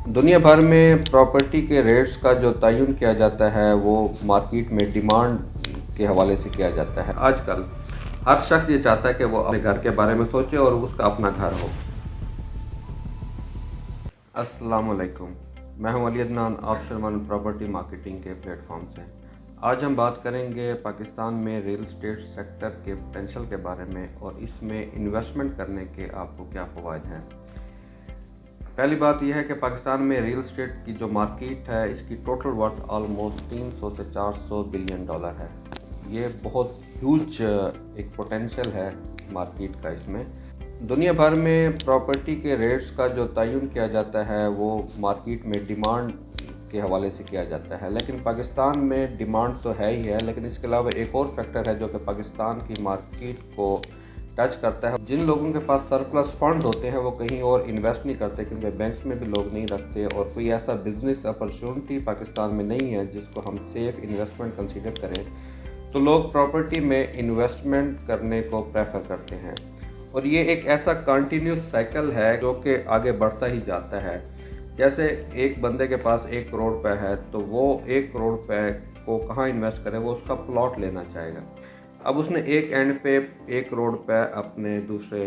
दुनिया भर में प्रॉपर्टी के रेट्स का जो तयन किया जाता है वो मार्केट में डिमांड के हवाले से किया जाता है। आजकल हर शख्स ये चाहता है कि वो अपने घर के बारे में सोचे और उसका अपना घर हो। अस्सलाम वालेकुम, मैं हूं Ali Adnan, option property marketing के प्लेटफॉर्म से। आज हम बात करेंगे पाकिस्तान में रियल एस्टेट सेक्टर के पोटेंशियल के बारे में और इसमें इन्वेस्टमेंट करने के आपको क्या फ़वाइद हैं। पहली बात यह है कि पाकिस्तान में रियल एस्टेट की जो मार्केट है इसकी टोटल वर्थ ऑलमोस्ट 300 से 400 बिलियन डॉलर है। ये बहुत ह्यूज एक पोटेंशियल है मार्केट का। इसमें दुनिया भर में प्रॉपर्टी के रेट्स का जो तयन किया जाता है वो मार्केट में डिमांड के हवाले से किया जाता है, लेकिन पाकिस्तान में डिमांड तो है ही है, लेकिन इसके अलावा एक और फैक्टर है जो कि पाकिस्तान की मार्केट को टच करता है। जिन लोगों के पास सरप्लस फंड होते हैं वो कहीं और इन्वेस्ट नहीं करते क्योंकि बैंक्स में भी लोग नहीं रखते और कोई ऐसा बिजनेस अपॉर्चुनिटी पाकिस्तान में नहीं है जिसको हम सेफ इन्वेस्टमेंट कंसीडर करें, तो लोग प्रॉपर्टी में इन्वेस्टमेंट करने को प्रेफर करते हैं। और ये एक ऐसा कंटिन्यूस साइकिल है जो कि आगे बढ़ता ही जाता है। जैसे एक बंदे के पास 1 करोड़ रुपए है तो वो 1 करोड़ रुपए को कहाँ इन्वेस्ट करे, वो उसका प्लॉट लेना चाहेगा। अब उसने एक एंड पे 1 करोड़ रुपए अपने दूसरे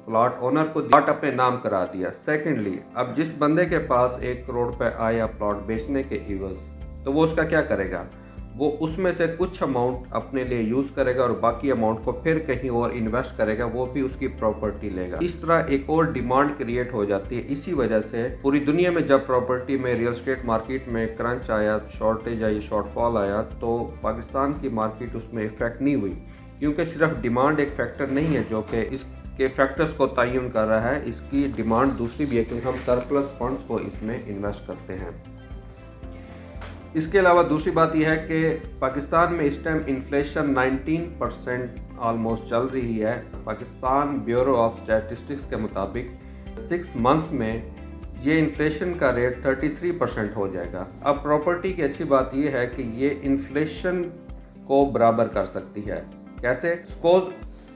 प्लॉट ओनर को प्लॉट अपने नाम करा दिया। सेकेंडली, अब जिस बंदे के पास 1 करोड़ रुपए आया प्लॉट बेचने के इवज, तो वो उसका क्या करेगा, वो उसमें से कुछ अमाउंट अपने लिए यूज़ करेगा और बाकी अमाउंट को फिर कहीं और इन्वेस्ट करेगा, वो भी उसकी प्रॉपर्टी लेगा। इस तरह एक और डिमांड क्रिएट हो जाती है। इसी वजह से पूरी दुनिया में जब प्रॉपर्टी में रियल एस्टेट मार्केट में क्रंच आया, शॉर्टेज आई, शॉर्टफॉल आया, तो पाकिस्तान की मार्केट उसमें इफेक्ट नहीं हुई क्योंकि सिर्फ डिमांड एक फैक्टर नहीं है जो कि इसके फैक्टर्स को तयन कर रहा है। इसकी डिमांड दूसरी भी है क्योंकि हम सरप्लस फंड्स को इसमें इन्वेस्ट करते हैं। इसके अलावा दूसरी बात यह है कि पाकिस्तान में इस टाइम इन्फ्लेशन 19% ऑलमोस्ट चल रही है। पाकिस्तान ब्यूरो ऑफ स्टैटिस्टिक्स के मुताबिक 6 मंथ्स में ये इन्फ्लेशन का रेट 33% हो जाएगा। अब प्रॉपर्टी की अच्छी बात यह है कि ये इन्फ्लेशन को बराबर कर सकती है। कैसे? सपोज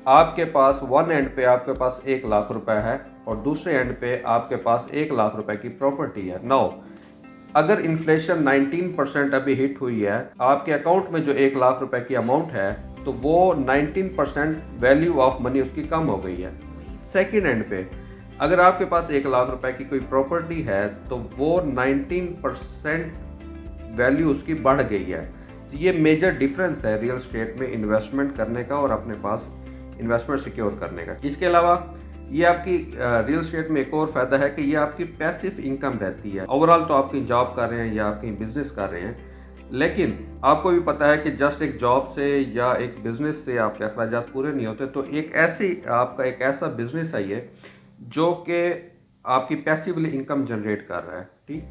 आपके पास वन एंड पे आपके पास 1 लाख रुपए है और दूसरे एंड पे आपके पास 1 लाख रुपए की प्रॉपर्टी है। नाउ अगर इन्फ्लेशन 19% अभी हिट हुई है, आपके अकाउंट में जो 1 लाख रुपए की अमाउंट है तो वो 19% वैल्यू ऑफ मनी उसकी कम हो गई है। सेकेंड एंड पे अगर आपके पास 1 लाख रुपए की कोई प्रॉपर्टी है तो वो 19% वैल्यू उसकी बढ़ गई है। तो ये मेजर डिफरेंस है रियल एस्टेट में इन्वेस्टमेंट करने का और अपने पास इन्वेस्टमेंट सिक्योर करने का। इसके अलावा ये आपकी रियल एस्टेट में एक और फ़ायदा है कि ये आपकी पैसिव इनकम रहती है। ओवरऑल तो आप कहीं जॉब कर रहे हैं या आप कहीं बिजनेस कर रहे हैं, लेकिन आपको भी पता है कि जस्ट एक जॉब से या एक बिजनेस से आपके अखराजात पूरे नहीं होते, तो आपका एक ऐसा बिजनेस है ये जो कि आपकी पैसिवली इनकम जनरेट कर रहा है। ठीक,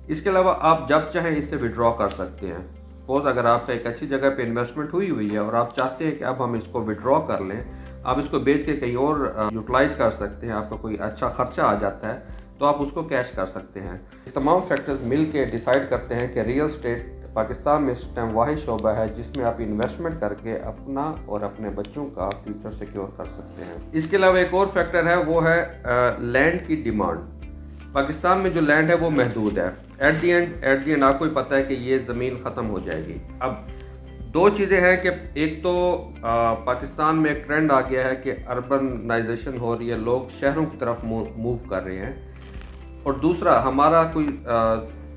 इसके अलावा आप जब चाहें इससे विड्रॉ कर सकते हैं। सपोज अगर आपका एक अच्छी जगह पे इन्वेस्टमेंट हुई है और आप चाहते हैं कि अब हम इसको विड्रॉ कर लें, आप इसको बेच के कहीं और यूटिलाइज कर सकते हैं, आपका कोई अच्छा खर्चा आ जाता है तो आप उसको कैश कर सकते हैं। ये तमाम फैक्टर्स मिल के डिसाइड करते हैं कि रियल एस्टेट पाकिस्तान में इस टाइम वाहिद शोबा है जिसमें आप इन्वेस्टमेंट करके अपना और अपने बच्चों का फ्यूचर सिक्योर कर सकते हैं। इसके अलावा एक और फैक्टर है, वो है लैंड की डिमांड। पाकिस्तान में जो लैंड है वो महदूद है। एट दी एंड आपको ही पता है कि ये ज़मीन ख़त्म हो जाएगी। अब दो चीज़ें हैं कि एक तो पाकिस्तान में एक ट्रेंड आ गया है कि अर्बनाइजेशन हो रही है, लोग शहरों की तरफ मूव कर रहे हैं, और दूसरा हमारा कोई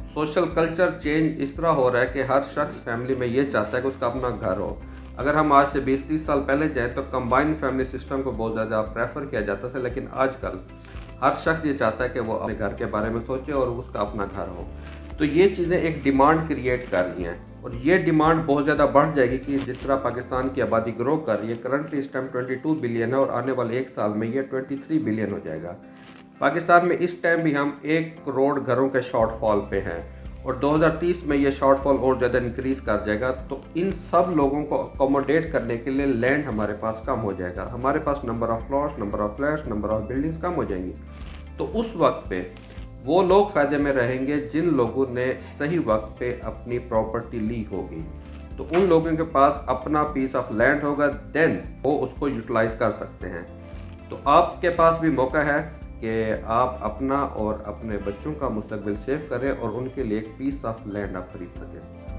सोशल कल्चर चेंज इस तरह हो रहा है कि हर शख्स फैमिली में ये चाहता है कि उसका अपना घर हो। अगर हम आज से 20-30 साल पहले जाएँ तो कंबाइंड फैमिली सिस्टम को बहुत ज़्यादा प्रेफर किया जाता था, लेकिन आजकल हर शख्स ये चाहता है कि वो अपने घर के बारे में सोचे और उसका अपना घर हो। तो ये चीज़ें एक डिमांड क्रिएट कर रही हैं और ये डिमांड बहुत ज़्यादा बढ़ जाएगी कि जिस तरह पाकिस्तान की आबादी ग्रो कर रही है। करंटली इस टाइम 22 बिलियन है और आने वाले 1 साल में ये 23 बिलियन हो जाएगा। पाकिस्तान में इस टाइम भी हम 1 करोड़ घरों के शॉर्टफॉल पे हैं और 2030 में ये शॉर्टफॉल और ज़्यादा इंक्रीज़ कर जाएगा। तो इन सब लोगों को अकोमोडेट करने के लिए लैंड हमारे पास कम हो जाएगा, हमारे पास number of plots, number of flats, number of buildings कम हो जाएंगी। तो उस वक्त पे वो लोग फ़ायदे में रहेंगे जिन लोगों ने सही वक्त पे अपनी प्रॉपर्टी ली होगी। तो उन लोगों के पास अपना पीस ऑफ लैंड होगा, देन वो उसको यूटिलाइज कर सकते हैं। तो आपके पास भी मौका है कि आप अपना और अपने बच्चों का मुस्तकबिल सेव करें और उनके लिए एक पीस ऑफ लैंड आप खरीद सकें।